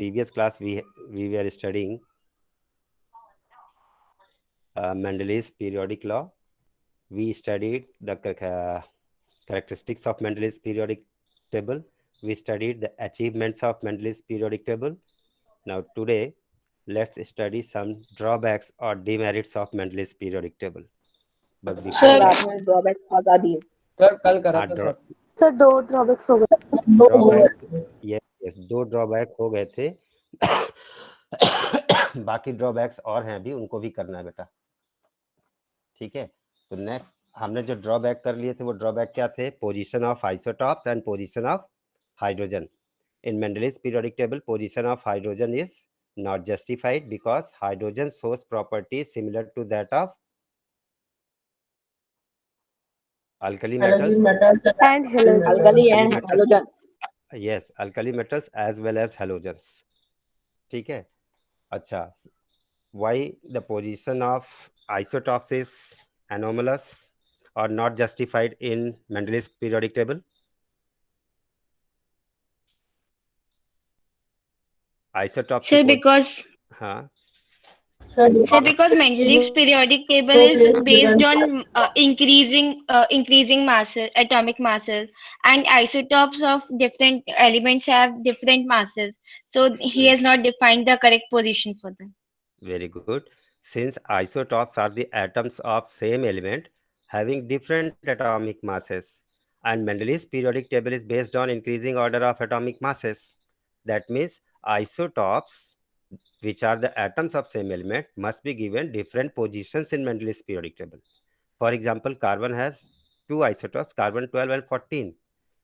previous class we were studying Mendeleev's periodic law. We studied the characteristics of Mendeleev's periodic table. We studied the achievements of Mendeleev's periodic table. Now today, let's study some drawbacks or demerits of Mendeleev's periodic table. But sir before sir that, आपने drawback बता दिए। Sir कल करा हाँ था sir. Sir 2 drawbacks हो गए। Drawback yes 2 drawback हो गए थे। बाकी ड्रॉबैक्स और हैं अभी, उनको भी करना है बेटा, ठीक है। तो नेक्स्ट हमने जो ड्रॉबैक कर लिए थे वो ड्रॉबैक क्या थे? Position of isotopes and position of hydrogen. In Mendeleev's periodic table, position of hydrogen is not justified because hydrogen shows properties similar to that of alkali metals. And halogen. Alkali alkali and metals, halogen. yes, alkali metals as well as halogens. ठीक है। अच्छा, why the position of isotopes is anomalous or not justified in Mendeleev's periodic table? Isotopes Sir, because हाँ Mendeleev's periodic table is based on increasing masses, atomic masses, and isotopes of different elements have different masses. So he has not defined the correct position for them. Very good. Since isotopes are the atoms of same element having different atomic masses, and Mendeleev's periodic table is based on increasing order of atomic masses, that means isotopes, which are the atoms of same element, must be given different positions in Mendeleev's periodic table. For example, carbon has 2 isotopes, carbon 12 and 14.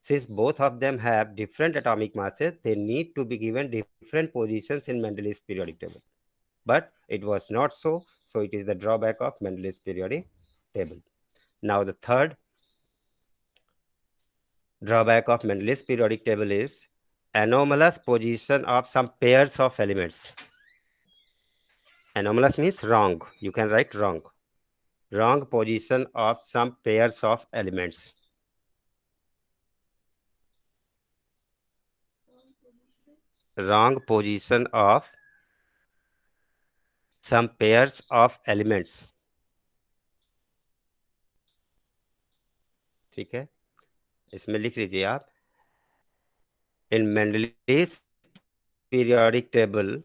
Since both of them have different atomic masses, they need to be given different positions in Mendeleev's periodic table. But it was not so, so it is the drawback of Mendeleev's periodic table. Now the third drawback of Mendeleev's periodic table is anomalous position of some pairs of elements. Anomalous means wrong. You can write wrong. Wrong position of some pairs of elements. Wrong position of some pairs of elements. ठीक है, इसमें लिख लीजिए आप, in Mendeleev's periodic table,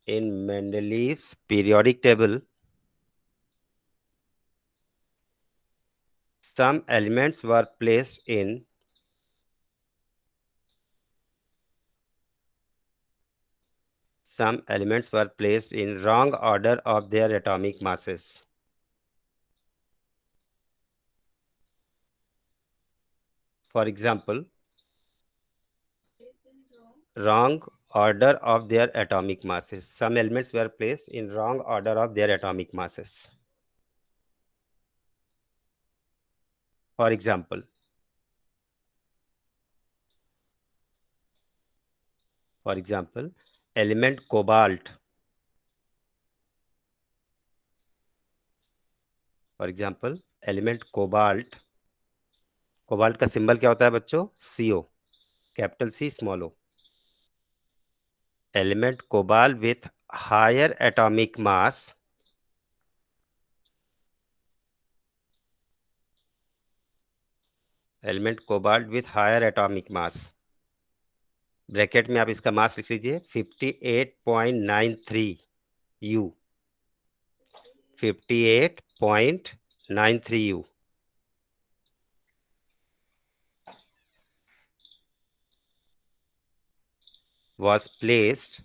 in Mendeleev's periodic table, some elements were placed in wrong order of their atomic masses. For example, wrong order of their atomic masses. Some elements were placed in wrong order of their atomic masses. For example, element cobalt. For example, element cobalt. Cobalt का symbol क्या होता है बच्चों? CO, capital C small o. Element cobalt with higher atomic mass bracket में आप इसका मास लिख लीजिए 58.93 U. 58.93 U was placed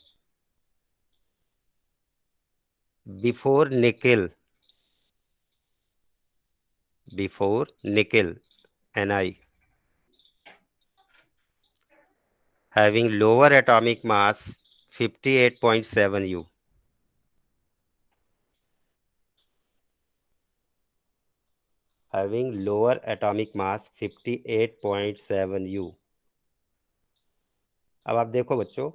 before nickel Ni, having lower atomic mass 58.7 U. Having lower atomic mass 58.7 U. अब आप देखो बच्चों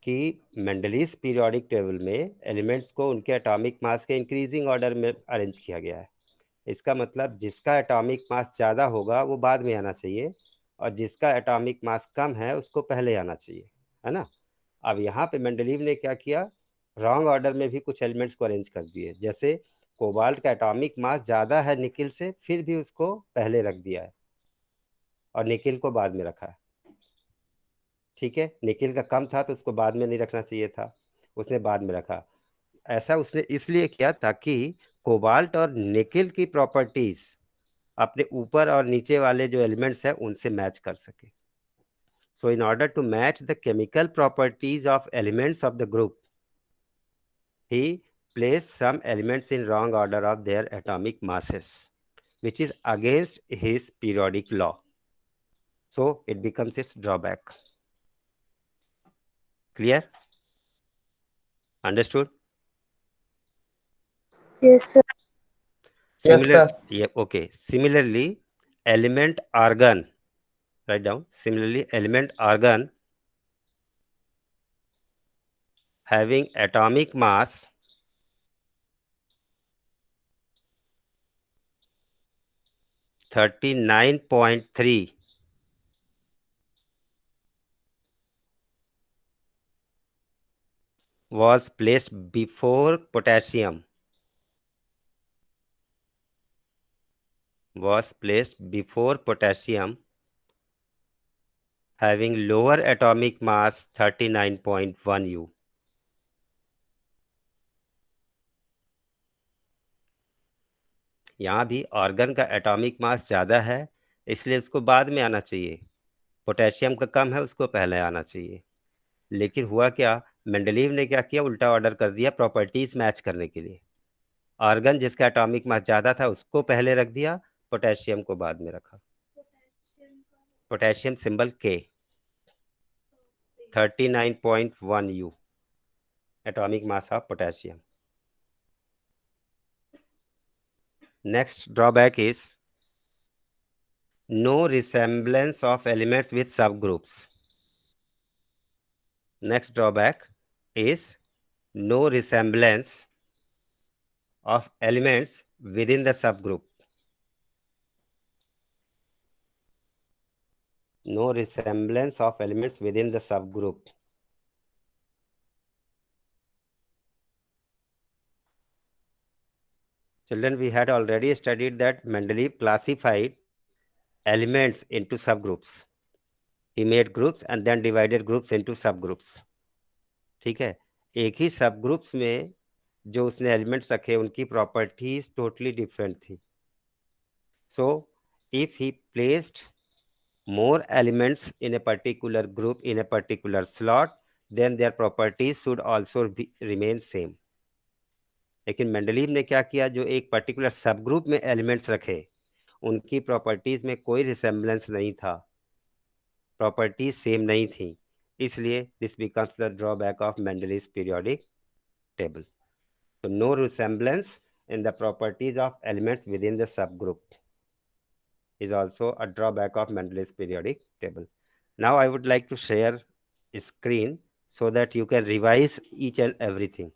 कि मेंडलीज पीरियोडिक टेबल में एलिमेंट्स को उनके एटॉमिक मास के इंक्रीजिंग ऑर्डर में अरेंज किया गया है। इसका मतलब जिसका एटॉमिक मास ज़्यादा होगा वो बाद में आना चाहिए और जिसका एटॉमिक मास कम है उसको पहले आना चाहिए, है ना। अब यहाँ पे मेंडलीव ने क्या किया, रॉन्ग ऑर्डर में भी कुछ एलिमेंट्स को अरेंज कर दिए। जैसे कोबाल्ट का एटॉमिक मास ज़्यादा है निकिल से, फिर भी उसको पहले रख दिया है और निकिल को बाद में रखा है। ठीक है, निकिल का कम था तो उसको बाद में नहीं रखना चाहिए था, उसने बाद में रखा। ऐसा उसने इसलिए किया ताकि कोबाल्ट और निकिल की प्रॉपर्टीज अपने ऊपर और नीचे वाले जो एलिमेंट्स हैं उनसे मैच कर सके। So in order to match the chemical properties of elements of the group, he placed some elements in wrong order of their atomic masses, which is against his periodic law. So it becomes its drawback. Clear? Understood? Yes, sir. Yes, Similar, sir. yeah, okay. Similarly, element argon, write down. Similarly, element argon having atomic mass 39.3 was placed before potassium, having lower atomic mass 39.1 U. यहाँ भी organ का atomic mass ज़्यादा है इसलिए उसको बाद में आना चाहिए, पोटेशियम का कम है उसको पहले आना चाहिए। लेकिन हुआ क्या, मेंडलीव ने क्या किया, उल्टा ऑर्डर कर दिया प्रॉपर्टीज मैच करने के लिए। ऑर्गन जिसका एटॉमिक मास ज़्यादा था उसको पहले रख दिया, पोटेशियम को बाद में रखा। पोटेशियम सिंबल के, 39.1 U atomic mass of potassium. Next drawback is no resemblance of elements with subgroups. Next drawback is no resemblance of elements within the subgroup. No resemblance of elements within the subgroup. Children, we had already studied that Mendeleev classified elements into subgroups. He made groups and then divided groups into subgroups. ठीक है, एक ही सबग्रुप्स में जो उसने elements रखे उनकी properties totally different थी। So if he placed more elements in a particular group in a particular slot, then their properties should also remain same. लेकिन मेंडलीव ने क्या किया, जो एक पर्टिकुलर सब ग्रुप में एलिमेंट्स रखे उनकी प्रॉपर्टीज में कोई रिसेम्बलेंस नहीं था, प्रॉपर्टीज सेम नहीं थी, इसलिए this becomes the drawback of Mendeleev's periodic table. So no resemblance in the properties of elements within the subgroup is also a drawback of Mendel's periodic table. Now I would like to share a screen so that you can revise each and everything.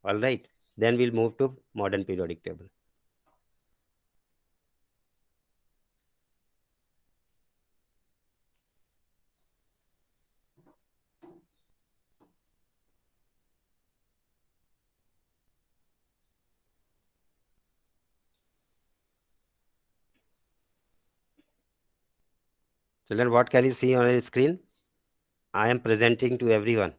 All right, then we'll move to modern periodic table. Children, what can you see on your screen? I am presenting to everyone.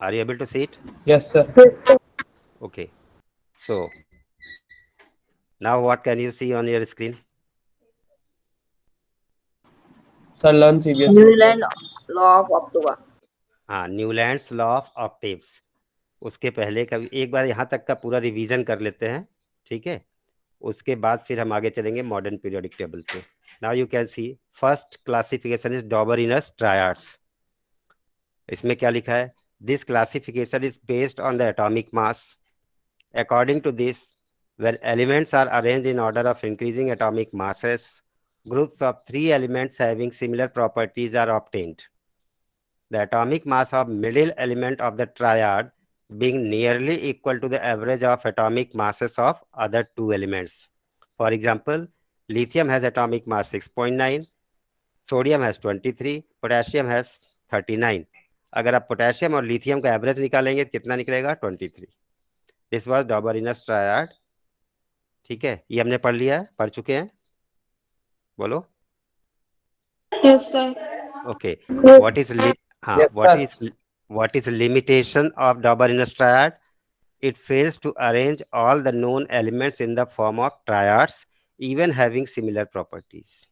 Are you able to see it? Yes, sir. Yes, sir. Okay. So now what can you see on your screen? Sir, learn CBSE. Newland law of October. हाँ, Newlands law of octaves. उसके पहले का एक बार यहाँ तक का पूरा revision कर लेते हैं, ठीक है। उसके बाद फिर हम आगे चलेंगे मॉडर्न पीरियोडिक टेबल पे। Now you can see first classification is Dobereiner's triads. इसमें क्या लिखा है, this classification is based on the atomic mass. According to this, when elements are arranged in order of increasing atomic masses, groups of 3 elements having similar properties are obtained. The atomic mass of middle element of the triad being nearly equal to the average of atomic masses of other 2 elements. For example, lithium has atomic mass 6.9, sodium has 23, potassium has 39। अगर आप potassium और lithium का average निकालेंगे तो कितना निकलेगा? 23। This was Dobereiner's triad. ठीक है, ये हमने पढ़ लिया है, पढ़ चुके हैं, बोलो। Yes, sir. Okay, what is हाँ, Yes, sir. what is limitation of Doberan's triad? It fails to arrange all the known elements in the form of triads, even having similar properties.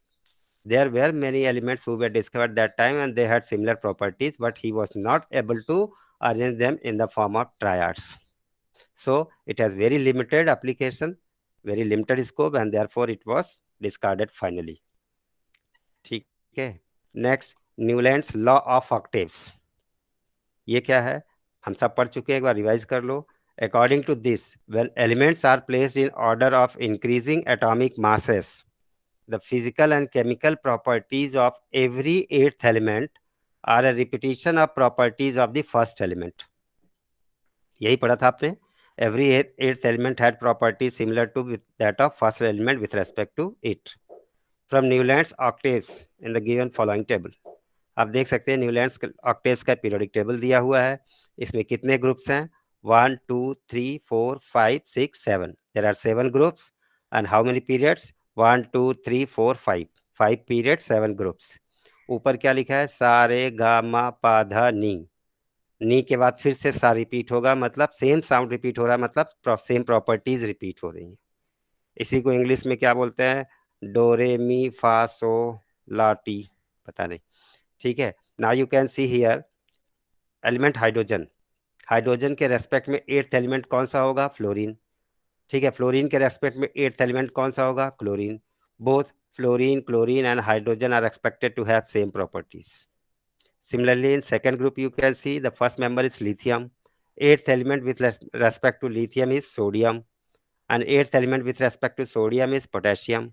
There were many elements who were discovered that time and they had similar properties, but he was not able to arrange them in the form of triads. So it has very limited application, very limited scope, and therefore it was discarded finally. ठीक है, next, Newlands law of octaves. ये क्या है? हम सब पढ़ चुके हैं, एक बार रिवाइज कर लो। According to this, when elements are placed in order of increasing atomic masses, the physical and chemical properties of every eighth element are a repetition of properties of the first element. यही पढ़ा था आपने। Every eighth element had properties similar to that of first element with respect to it. From Newland's octaves in the given following table. आप देख सकते हैं Newlands octaves का periodic table दिया हुआ है। इसमें कितने ग्रुप्स हैं? 1 2 3 4 5 6 7। There are 7 groups and how many periods? 1 2 3 4 5। 5 period, 7 groups. ऊपर क्या लिखा है? सा रे गा मा पा धा नी। नी के बाद फिर से सा रिपीट होगा, मतलब सेम साउंड रिपीट हो रहा है, मतलब सेम प्रॉपर्टीज रिपीट हो रही हैं। इसी को इंग्लिश में क्या बोलते हैं? डो रे मी फा सो ला टी, पता नहीं। ठीक है, now you can see here element hydrogen. Hydrogen के रेस्पेक्ट में एट्थ एलिमेंट कौन सा होगा? फ्लोरीन। ठीक है, फ्लोरीन के रेस्पेक्ट में एट्थ एलिमेंट कौन सा होगा? Chlorine. Both fluorine, chlorine and hydrogen are expected to have same properties. Similarly, in second group, you can see the first member is lithium. Eighth element with respect to lithium is sodium, and eighth element with respect to sodium is potassium.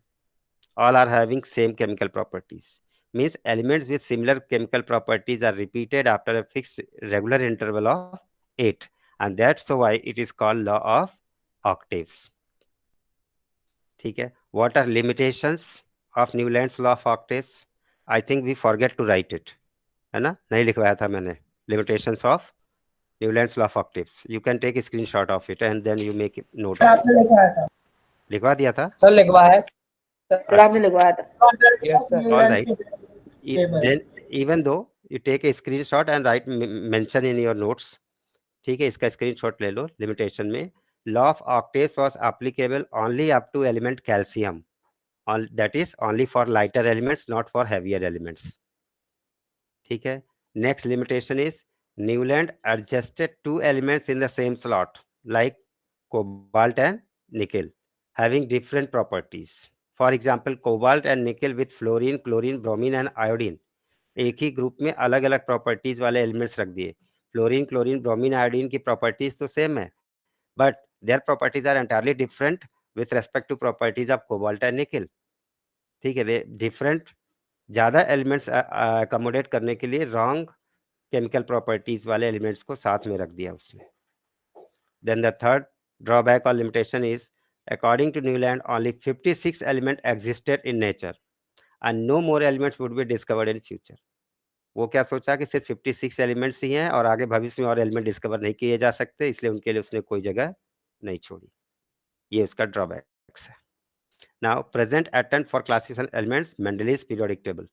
All are having same chemical properties. Means elements with similar chemical properties are repeated after a fixed regular interval of 8, and that's why it is called law of octaves. ठीक है, what are limitations of Newland's law of octaves? I think we forget to write it. है ना, नहीं लिखवाया था मैंने। limitations of Newland's law of octaves. You can take a screenshot of it and then you make note. आपने लिखवाया था? लिखवा दिया था सर लिखवाया है। सर आपने लिखवाया था। Yes, sir. all right. Then even though you take a screenshot and write mention in your notes, ठीक है, इसका screenshot ले लो। limitation में law of octaves was applicable only up to element calcium, that is only for lighter elements, not for heavier elements. ठीक है, next limitation is Newland adjusted two elements in the same slot like cobalt and nickel having different properties. For example, cobalt and nickel with fluorine, chlorine, bromine and iodine एक ही group में अलग अलग properties वाले elements रख दिए। Fluorine, chlorine, bromine, iodine की properties तो same है, but their properties are entirely different with respect to properties of cobalt and nickel. ठीक है, डिफरेंट ज़्यादा एलिमेंट्स अकोमोडेट करने के लिए रॉन्ग केमिकल प्रॉपर्टीज वाले एलिमेंट्स को साथ में रख दिया उसने। देन द थर्ड ड्रॉबैक और limitation is according to Newland only 56 elements existed in nature and no more elements would be discovered in future. वो क्या सोचा कि सिर्फ 56 एलिमेंट्स ही हैं और आगे भविष्य में और एलिमेंट डिस्कवर नहीं किए जा सकते, इसलिए उनके लिए उसने कोई जगह नहीं छोड़ी। ये उसका ड्रॉबैक्स है। Now present attempt for classification elements Mendeleev's periodic table.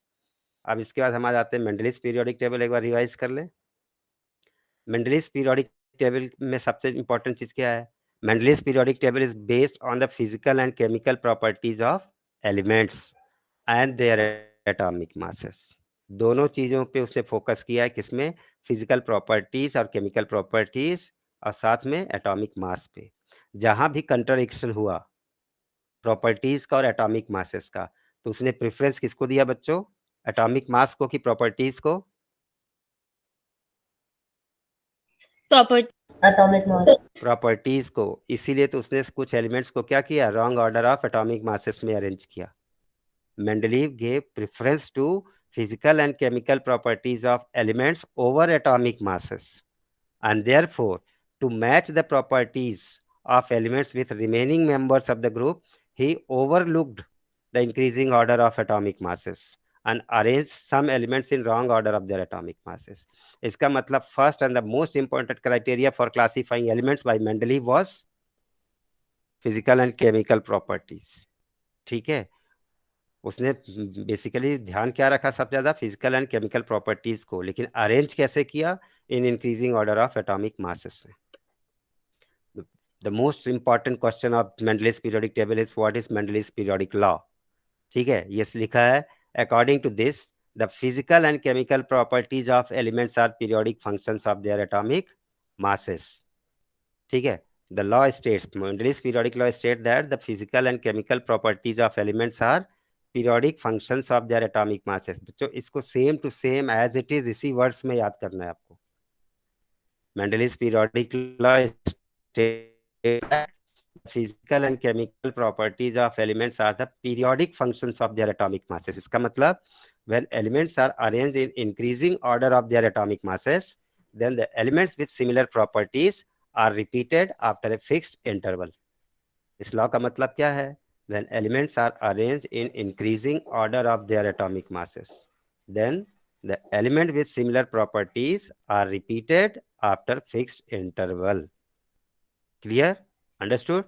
अब इसके बाद हम आ जाते हैं मेंडलीज पीरियोडिक टेबल। एक बार रिवाइज कर लें। मेंडलीज पीरियोडिक टेबल में सबसे इंपॉर्टेंट चीज क्या है? Mendeleev's periodic table is based on the physical and chemical properties of elements and there atomic masses. दोनों चीजों पे उसने फोकस किया है। किसमें? फिजिकल प्रॉपर्टीज और केमिकल प्रॉपर्टीज, और साथ में एटॉमिक मास पे। जहां भी कंट्राडिक्शन हुआ प्रॉपर्टीज का और एटॉमिक मासेस का, तो उसने प्रेफरेंस किसको दिया बच्चों? एटॉमिक मास को कि प्रॉपर्टीज को? Atomic mass. प्रॉपर्टीज को। इसीलिए तो उसने कुछ एलिमेंट्स को क्या किया? Wrong order of atomic masses में अरेंज किया। Mendeleev gave preference to physical and chemical properties of elements over atomic masses, and therefore to match the properties of elements with remaining members of the group, he overlooked the increasing order of atomic masses and arrange some elements in wrong order of their atomic masses. इसका मतलब first and the most important criteria for classifying elements by Mendeleev was physical and chemical properties. ठीक है, उसने basically ध्यान क्या रखा सबसे ज्यादा, फिजिकल एंड केमिकल प्रॉपर्टीज को, लेकिन अरेंज कैसे किया, in increasing order of atomic masses में. The most important question of Mendeleev's periodic table is what is Mendeleev's periodic law. ठीक है, ये लिखा है according to this the physical and chemical properties of elements are periodic functions of their atomic masses. ठीक है, the law states, Mendeleev's periodic law states that the physical and chemical properties of elements are periodic functions of their atomic masses. बच्चों इसको same to same as it is इसी words में याद करना है आपको. Mendeleev's periodic law states that physical and chemical properties of elements are the periodic functions of their atomic masses. इसका मतलब when elements are arranged in increasing order of their atomic masses, then the elements with similar properties are repeated after a fixed interval. इस law का मतलब क्या है, when elements are arranged in increasing order of their atomic masses, then the element with similar properties are repeated after fixed interval. Clear? Understood?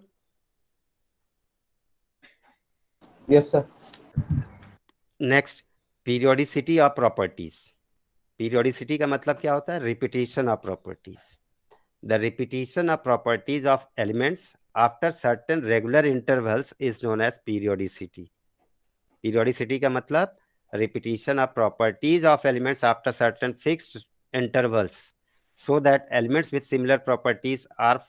Yes, sir. Next, periodicity of properties. Periodicity का मतलब क्या होता है, repetition of properties. The repetition of properties of elements after certain regular intervals is known as periodicity. Periodicity का मतलब repetition of properties of elements after certain fixed intervals, so that elements with similar properties are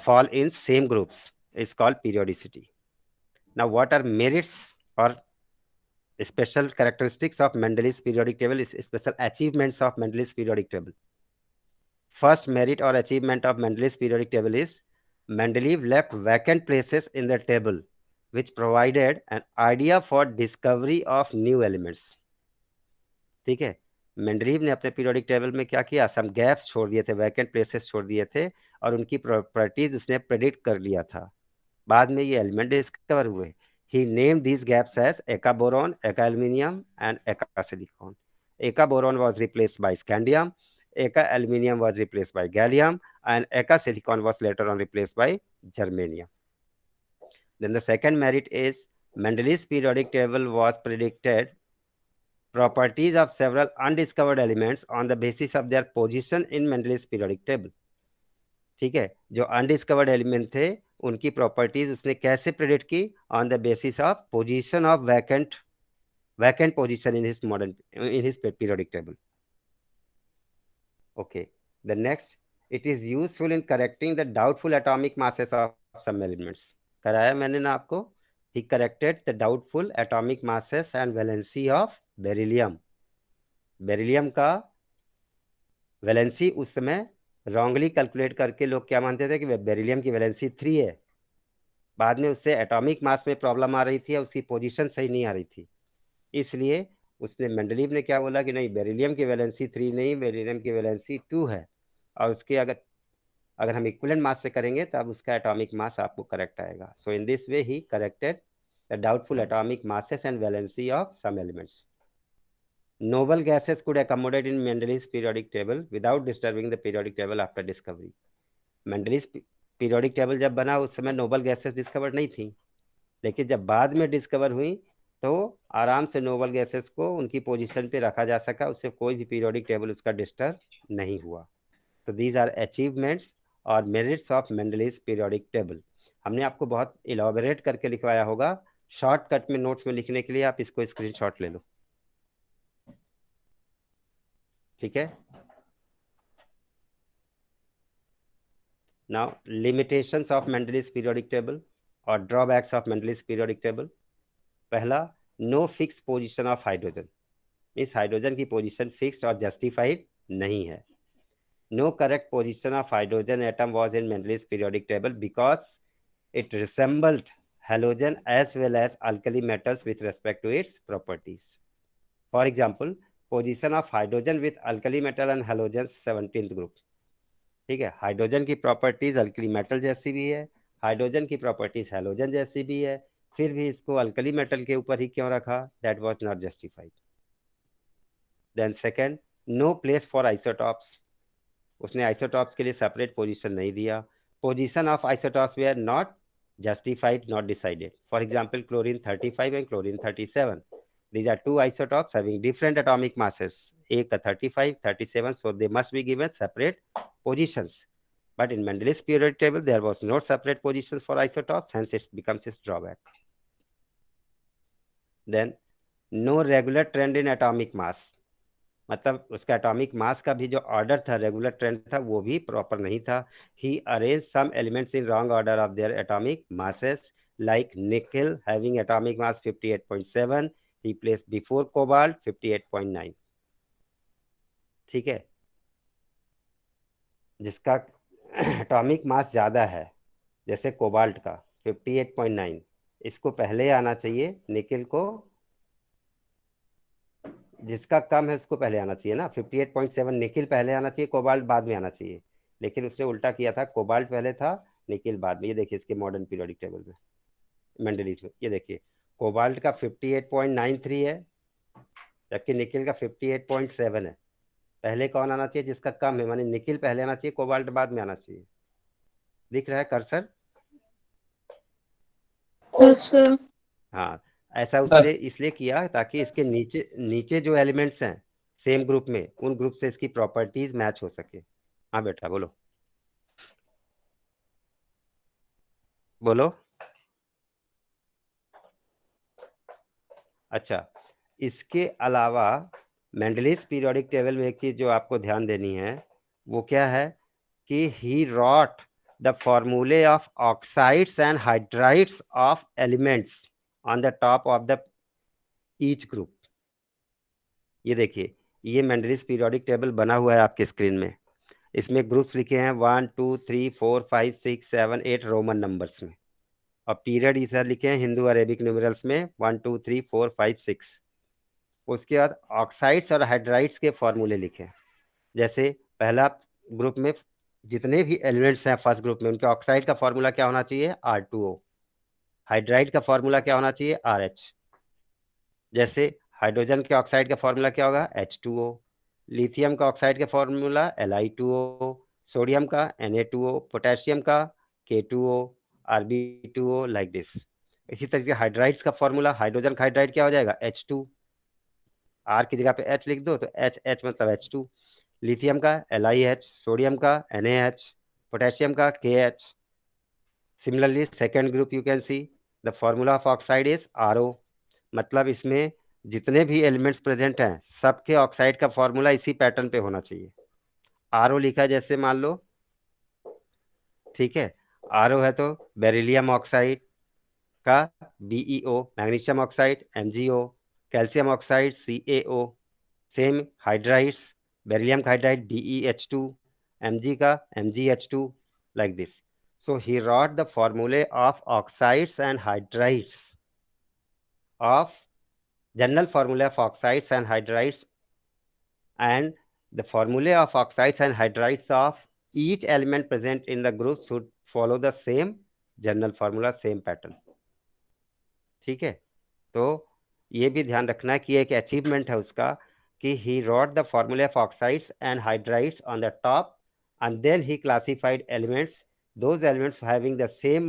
fall in same groups is called periodicity. Now, what are merits or special characteristics of Mendeleev's periodic table? Is special achievements of Mendeleev's periodic table. First merit or achievement of Mendeleev's periodic table is Mendeleev left vacant places in the table which provided an idea for discovery of new elements. ठीक है, Mendeleev ने अपने periodic table में क्या किया, सम gaps छोड़ दिए थे, वैकेंट प्लेसेस छोड़ दिए थे और उनकी प्रॉपर्टीज उसने प्रेडिक्ट कर लिया था. बाद में ये एलिमेंट डिस्कवर हुए. He named these gaps as Eka boron, Eka aluminium and Eka silicon. Eka boron was replaced by scandium, Eka aluminium was replaced by gallium, and Eka silicon was later on replaced by germanium. Then the second merit is Mendeleev's periodic table was predicted properties of several undiscovered elements on the basis of their position in Mendeleev's periodic table. ठीक है, जो undiscovered element थे उनकी properties उसने कैसे predict की, on the basis of position of vacant position in his periodic table. Okay, the next, it is useful in correcting the doubtful atomic masses of some elements. कराया मैंने ना आपको. He corrected the doubtful atomic masses and valency of beryllium. Beryllium का valency उस समय wrongly calculate करके लोग क्या मानते थे कि बेरिलियम की वैलेंसी 3 है. बाद में उससे एटॉमिक मास में प्रॉब्लम आ रही थी और उसकी पोजीशन सही नहीं आ रही थी, इसलिए उसने मेंडलीव ने क्या बोला कि नहीं, बेरिलियम की वैलेंसी 3 नहीं, बेरिलियम की वैलेंसी 2 है और उसके अगर हम इक्विवेलेंट मास से करेंगे तब उसका एटॉमिक मास आपको करेक्ट आएगा. So in this way he corrected the doubtful atomic masses and valency of some elements. Noble gases could accommodate in Mendeleev's periodic table without disturbing the periodic table after discovery. Mendeleev's periodic table जब बना उस समय noble gases discover नहीं थी, लेकिन जब बाद में डिस्कवर हुई तो आराम से नोबल गैसेस को उनकी पोजीशन पे रखा जा सका, उससे कोई भी पीरियोडिक टेबल उसका डिस्टर्ब नहीं हुआ. तो दीज आर अचीवमेंट्स और merits of Mendeleev's periodic table. हमने आपको बहुत इलाबोरेट करके लिखवाया होगा, शॉर्टकट में नोट्स में लिखने के लिए आप इसको स्क्रीनशॉट ले लो. ठीक है. Now limitations of Mendeleev's periodic table और drawbacks of Mendeleev's periodic table. पहला, no fix position of hydrogen. इस हाइड्रोजन की पोजीशन फिक्स्ड और जस्टिफाइड नहीं है. No correct position of hydrogen atom was in Mendeleev's periodic table because it resembled halogen as well as alkali metals with respect to its properties. For example, position of hydrogen with alkali metal and halogen 17th group. ठीक है, hydrogen की properties alkali metal जैसी भी है, hydrogen की properties halogen जैसी भी है, फिर भी इसको अल्कली मेटल के ऊपर ही क्यों रखा? That was not justified. Then second, no place for isotopes, उसने आइसोटॉप्स के लिए सेपरेट पोजीशन नहीं दिया। Position of isotopes were not justified, not decided. For example, chlorine 35 and chlorine 37. These are two isotopes having different atomic masses. एक का 35, 37, so they must be given separate positions. But in Mendeleev's periodic table, there was no separate positions for isotopes, hence it becomes its drawback. Then, no regular trend in atomic mass. मतलब उसका atomic mass का भी जो order था, regular trend था, वो भी proper नहीं था। He arrange some elements in wrong order of their atomic masses, like nickel having atomic mass 58.7, he place before cobalt 58.9। ठीक है, जिसका एटॉमिक मास ज़्यादा है, जैसे कोबाल्ट का 58.9, इसको पहले आना चाहिए, निकल को जिसका कम है उसको पहले आना चाहिए ना। 58.7 निकिल पहले आना चाहिए, कोबाल्ट बाद में आना चाहिए, लेकिन उसने उल्टा किया था, कोबाल्ट पहले था, निकिल बाद में। ये देखिए इसके मॉडर्न पीरियोडिक टेबल में, मेंडलीव में, ये देखिए कोबाल्ट का 58.93 है, जबकि निकिल का 58.7 है। पहले कौन आना चाहिए? जिसका कम है, मानी निकिल पहले आना चाहिए, कोबाल्ट बाद में आना चाहिए। दिख रहा है कर्सर? Yes, sir. हाँ, ऐसा उसने इसलिए किया ताकि इसके नीचे नीचे जो एलिमेंट्स हैं सेम ग्रुप में, उन ग्रुप से इसकी प्रॉपर्टीज मैच हो सके। हाँ बेटा बोलो बोलो। अच्छा, इसके अलावा मेंडलीज पीरियोडिक टेबल में एक चीज जो आपको ध्यान देनी है, वो क्या है कि ही रॉट द फॉर्मूले of oxides and hydrides of elements on the top of the each group. ये देखिए, ये मेंडलीज पीरियोडिक टेबल बना हुआ है आपके स्क्रीन में। इसमें ग्रुप्स लिखे हैं 1 2 3 4 5 6 7 8 रोमन नंबर्स में, और पीरियड इधर लिखे हैं हिंदू अरेबिक न्यूमेरल्स में 1 2 3 4 5 6। उसके बाद ऑक्साइड्स और हाइड्राइड्स के फॉर्मूले लिखे हैं। जैसे पहला ग्रुप में जितने भी एलिमेंट्स हैं फर्स्ट ग्रुप में, उनके ऑक्साइड का फॉर्मूला क्या होना चाहिए? R2O। हाइड्राइड का फॉर्मूला क्या होना चाहिए? RH। जैसे हाइड्रोजन के ऑक्साइड का फॉर्मूला क्या होगा? H2O। लिथियम का ऑक्साइड का फॉर्मूला Li2O। सोडियम का Na2O। पोटेशियम का K2O, Rb2O, लाइक दिस। इसी तरीके हाइड्राइड्स का फॉर्मूला, हाइड्रोजन का हाइड्राइड क्या हो जाएगा? H2। R की जगह पे H लिख दो तो H मतलब H2। लिथियम का LiH, सोडियम का NaH, पोटेशियम का KH। Similarly second group you can see the formula of oxide is RO। मतलब इसमें जितने भी एलिमेंट्स प्रेजेंट हैं सबके ऑक्साइड का फॉर्मूला इसी पैटर्न पे होना चाहिए। RO लिखा है जैसे मान लो, ठीक है, RO है तो बेरिलियम ऑक्साइड का BeO, magnesium oxide MgO, calcium oxide CaO। Same hydrides, beryllium hydride BeH2, Mg का MgH2, like this. So he wrote the formulae of oxides and hydrides of general formula of oxides and hydrides, and the formulae of oxides and hydrides of each element present in the group should follow the same general formula, same pattern. ठीक है, तो ये भी ध्यान रखना है कि एक अचीवमेंट है उसका कि he wrote the formula of oxides and hydrides on the top, and then he classified elements. Those elements having the same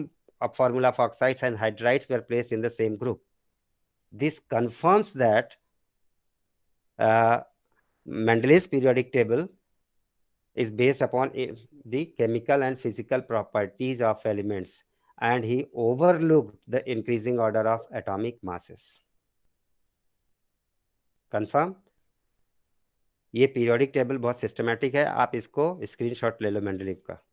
formula of oxides and hydrides were placed in the same group. This confirms that Mendeleev's periodic table is based upon the chemical and physical properties of elements, and he overlooked the increasing order of atomic masses. Confirm? ये periodic table बहुत systematic है, आप इसको screenshot ले लो Mendeleev का।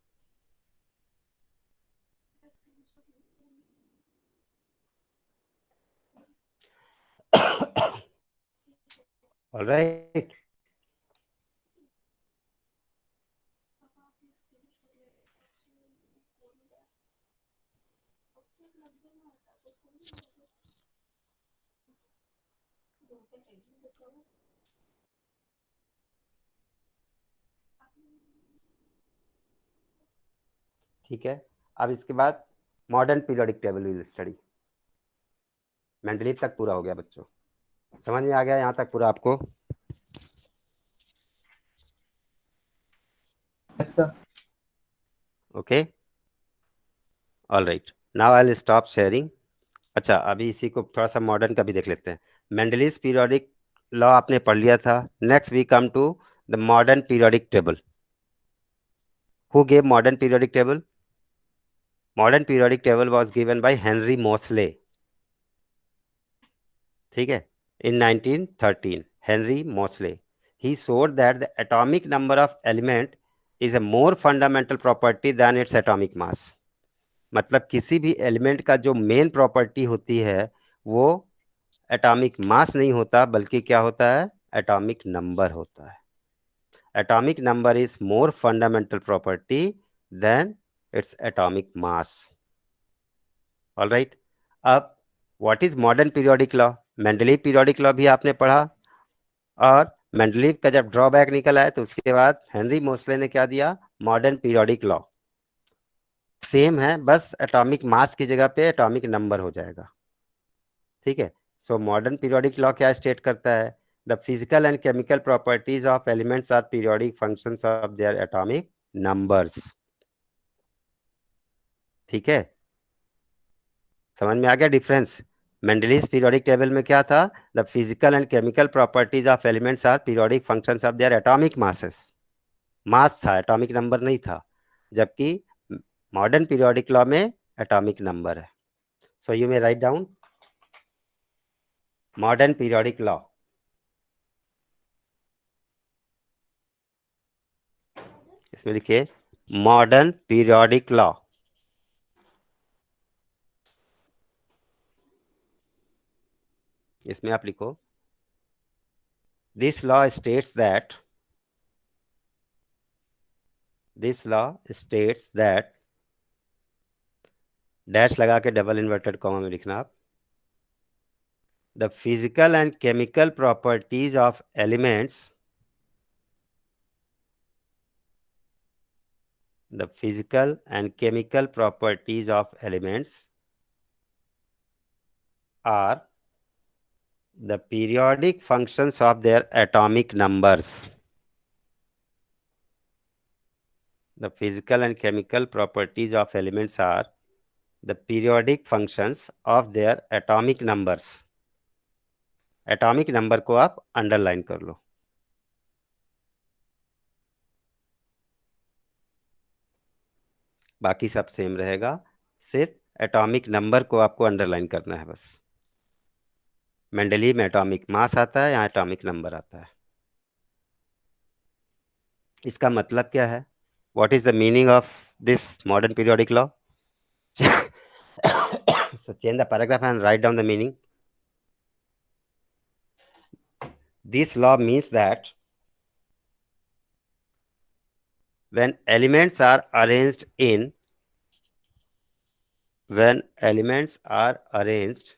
Alright, ठीक है। अब इसके बाद modern periodic table will study. Mendeleev तक पूरा हो गया बच्चों, समझ में आ गया यहाँ तक पूरा आपको? Yes, sir. Okay, all right, now I will stop sharing. अच्छा, अभी इसी को थोड़ा सा मॉडर्न का भी देख लेते हैं। मेंडलीव पीरियोडिक लॉ आपने पढ़ लिया था। Next we come to the modern periodic table. Who gave modern periodic table? Modern periodic table was given by Henry Moseley, ठीक है, in 1913. Henry Moseley, he showed that the atomic number of element is a more fundamental property than its atomic mass. मतलब किसी भी element का जो main property होती है वो एटॉमिक मास नहीं होता, बल्कि क्या होता है? एटॉमिक नंबर होता है। Atomic number is more fundamental property than its atomic mass. All right, अब what is modern periodic law? Mendeleev periodic law भी आपने पढ़ा, और मेंडलीव का जब ड्रॉबैक निकल आया तो उसके बाद हेनरी मोसले ने क्या दिया? Modern periodic law. सेम है, बस एटॉमिक मास की जगह पे एटॉमिक नंबर हो जाएगा, ठीक है। सो मॉडर्न पीरियोडिक लॉ क्या स्टेट करता है? The physical and chemical properties of elements are periodic functions of their atomic numbers, ठीक है। समझ में आ गया डिफरेंस? मेंडलीव पीरियोडिक टेबल में क्या था? The physical and chemical properties of elements are periodic functions of their atomic masses. Mass था, atomic number नहीं था, जबकि मॉडर्न पीरियोडिक लॉ में एटॉमिक नंबर है। So you may write down modern periodic law. इसमें लिखिए मॉडर्न पीरियोडिक लॉ। इसमें आप लिखो this law states that, this law states that, dash लगा के डबल इन्वर्टेड कॉमा में लिखना आप, the physical and chemical properties of elements, the physical and chemical properties of elements are the periodic functions of their atomic numbers. The physical and chemical properties of elements are the periodic functions of their atomic numbers. Atomic number को आप underline कर लो। बाकी सब same रहेगा, सिर्फ atomic number को आपको underline करना है बस। मेंडलीव में एटॉमिक मास आता है, यहाँ एटॉमिक नंबर आता है। इसका मतलब क्या है? What is the meaning of this modern periodic law? So change the paragraph and write down the meaning. This law means that when elements are arranged in, when elements are arranged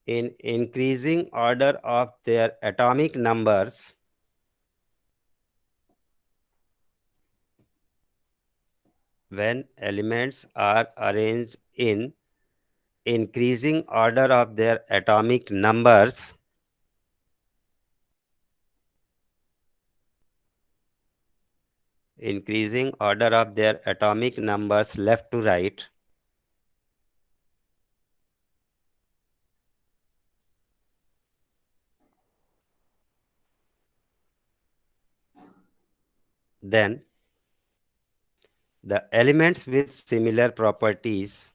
in increasing order of their atomic numbers, when elements are arranged in increasing order of their atomic numbers, increasing order of their atomic numbers left to right, then the elements with similar properties,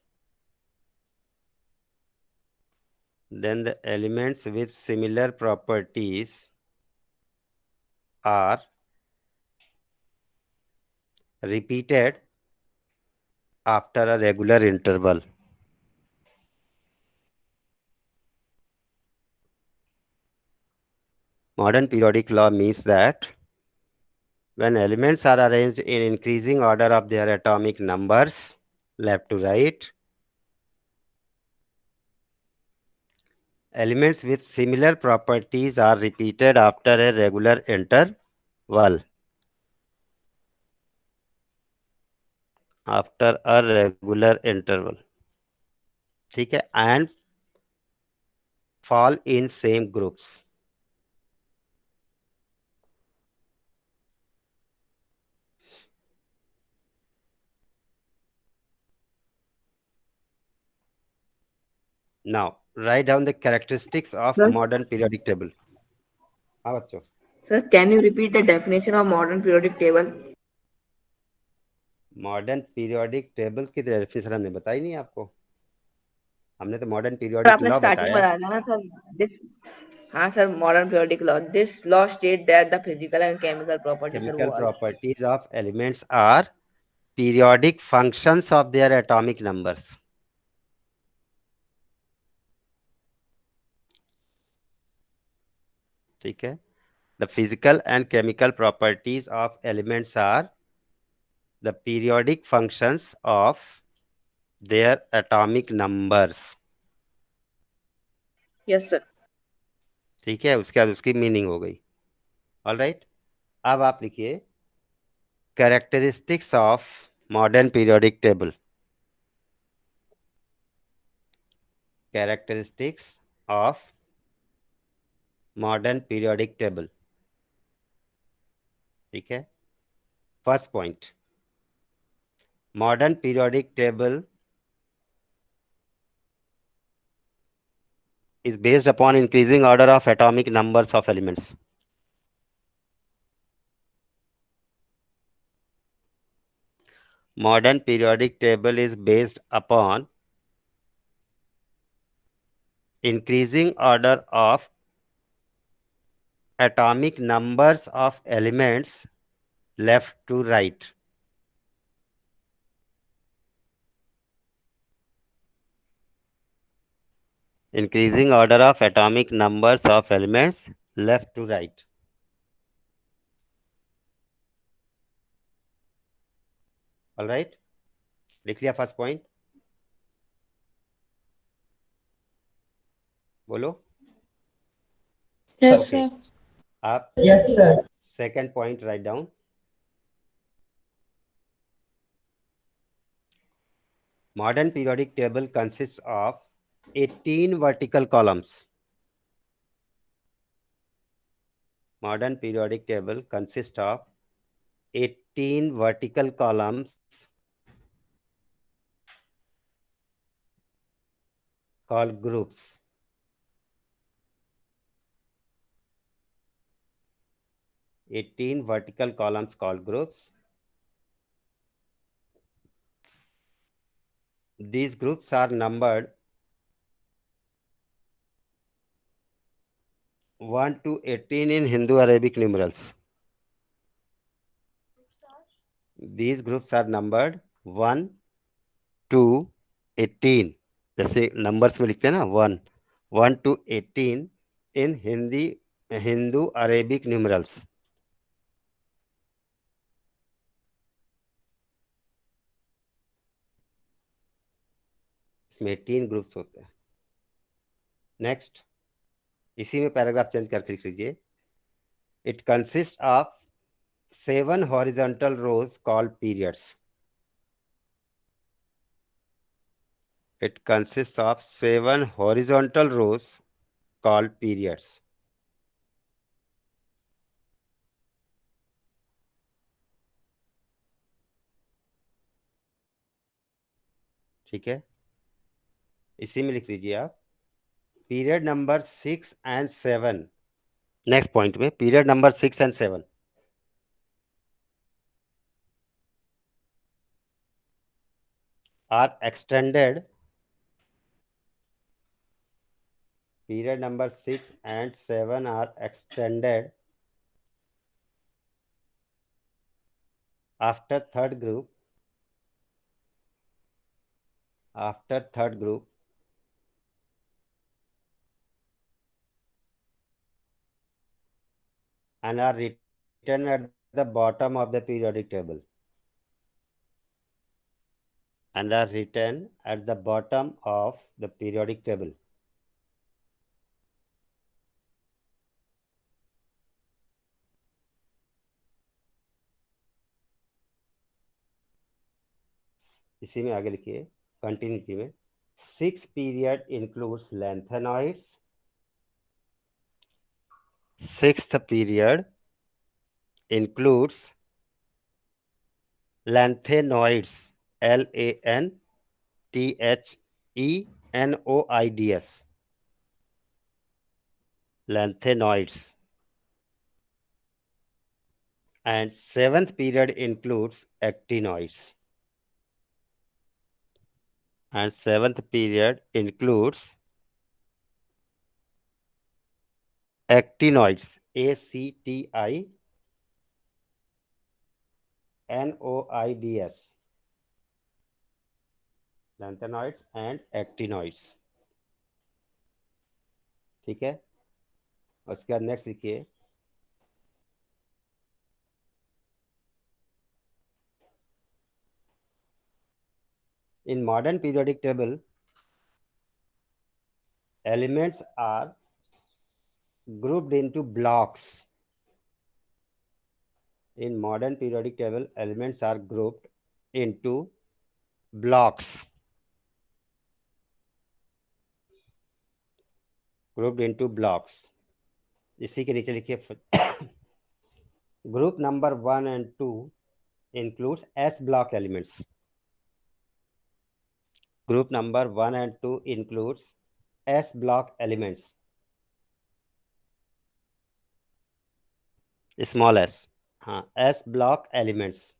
then the elements with similar properties are repeated after a regular interval. Modern periodic law means that when elements are arranged in increasing order of their atomic numbers, left to right, elements with similar properties are repeated after a regular interval. After a regular interval. ठीक है, and fall in same groups. Now write down the characteristics of Sir? modern periodic table. हाँ बच्चों, Sir, can you repeat the definition of modern periodic table? Modern periodic table की definition हमने बताई नहीं आपको, हमने तो मॉडर्न सर पीरियोडिक आपने लॉ स्टार्टिंग बताया. बताया था ना सर this हाँ sir modern periodic law this law state that the physical and chemical property sir Chemical वो वाला properties of elements are periodic functions of their atomic numbers. ठीक है, the physical and chemical properties of elements are the periodic functions of their atomic numbers. Yes sir ठीक है, उसके बाद उसकी meaning हो गई. ऑल राइट, अब आप लिखिए characteristics of modern periodic table. Characteristics of modern periodic table. ठीक है, first point, modern periodic table is based upon increasing order of atomic numbers of elements. Modern periodic table is based upon increasing order of atomic numbers of elements left to right. Increasing order of atomic numbers of elements left to right. All right, लिख लिया first point, बोलो. Yes, Okay. sir. आप Yes, sir. Second point write down. Modern periodic table consists of 18 vertical columns. Modern periodic table consists of 18 vertical columns called groups. Eighteen vertical columns called groups. These groups are numbered 1 to 18 in Hindu Arabic numerals. These groups are numbered 1 to 18. जैसे numbers में लिखते हैं ना 1 to 18 in Hindu Arabic numerals. इसमें 18 groups होते हैं. Next, इसी में पैराग्राफ चेंज करके लिख लीजिए. It consist of 7 horizontal rows called periods. It consists of 7 horizontal rows called periods. ठीक है, इसी में लिख लीजिए आप period number 6 and 7. Next point में period number 6 and 7 are extended. Period number 6 and 7 are extended after third group. After third group, and are written at the bottom of the periodic table. And are written at the bottom of the periodic table. इसी में आगे लिखिए continuity में Sixth period includes lanthanoids. Sixth period includes lanthanoids. Lanthenoids. Lanthanoids. And seventh period includes actinoids. And seventh period includes actinoids. ACTINOIDS. Lanthanoids and actinoids. ठीक है, उसके बाद next लिखिए in modern periodic table elements are grouped into blocks. In modern periodic table elements are grouped into blocks. Grouped into blocks. इसी के नीचे लिखिए group number 1 and 2 includes S block elements. Group number 1 and 2 includes S block elements. Small s. हाँ, S block elements.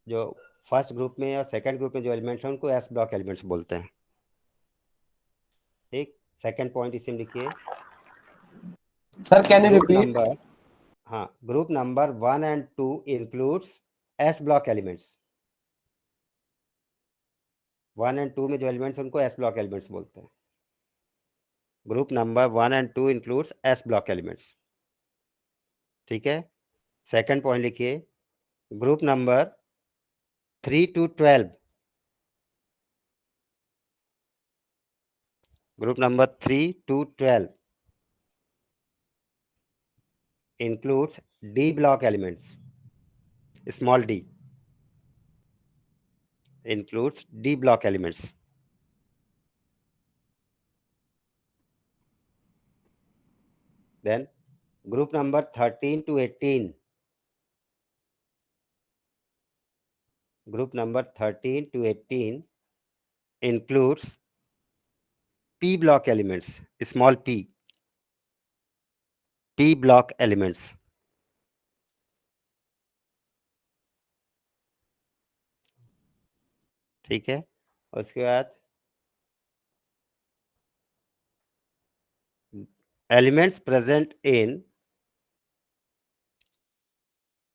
जो first group में और second group में जो एलिमेंट्स हैं उनको एस ब्लॉक एलिमेंट्स बोलते हैं. ठीक, सेकंड पॉइंट इसी में लिखिए. Sir, can you group repeat? Number, हाँ, group number 1 and 2 includes s block elements. 1 and 2 में जो एलिमेंट्स उनको एस ब्लॉक एलिमेंट्स बोलते हैं. Group number 1 and 2 includes s block elements. ठीक है, सेकंड पॉइंट लिखिए. Group number 3 to 12, group number 3 to 12 includes D block elements. Small d includes D block elements. Then group number 13 to 18, group number 13 to 18 includes P block elements. Small p, P block elements. ठीक है, उसके बाद elements present in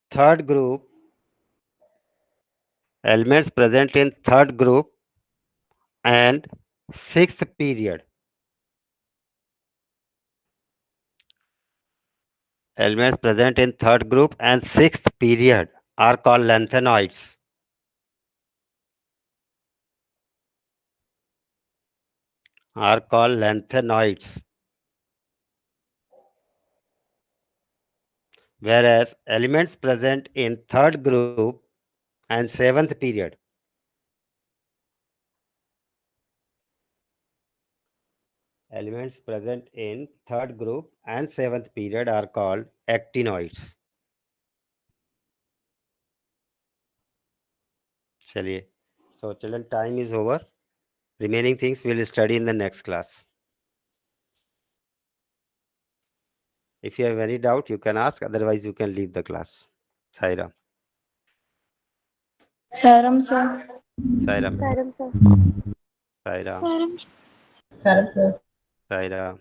third group, elements present in third group and sixth period. Elements present in third group and sixth period are called lanthanoids. Are called lanthanoids. Whereas elements present in third group and seventh period, elements present in third group and seventh period are called actinoids. चलिए, so children, time is over. Remaining things we'll study in the next class. If you have any doubt, you can ask. Otherwise, you can leave the class. Sairam. Saram, sir. Sairam. Madam, sir. Sairam. Saram. Sir, sir. Sairam.